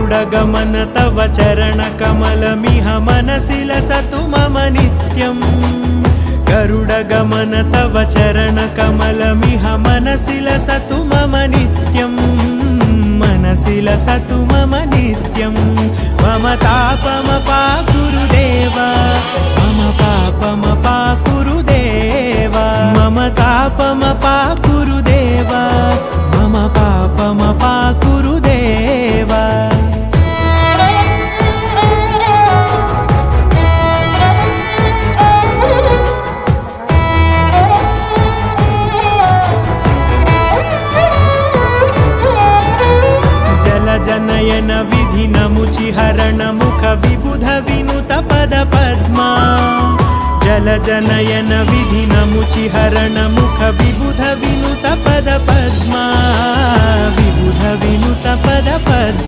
गरुडगमन तव चरणकमलमिह मनसि लसतु मम नित्यम् गरुडगमन तव चरणकमलमिह मनसि लसतु मम नित्यम् मनसि लसतु मम नित्यम् मम तापमपाकुरुदेव मम पापमपाकुरुदेव मम तापमपाकुरुदेव मम पापमपाकुरुदेव जनयन विधिनमुचिहरण मुख विबुध विनुत पद पद्मा जल जनयन विधिनमुचिहरण मुख विबुध विनुत पद पद्मा विबुध विनुत पद पद्मा।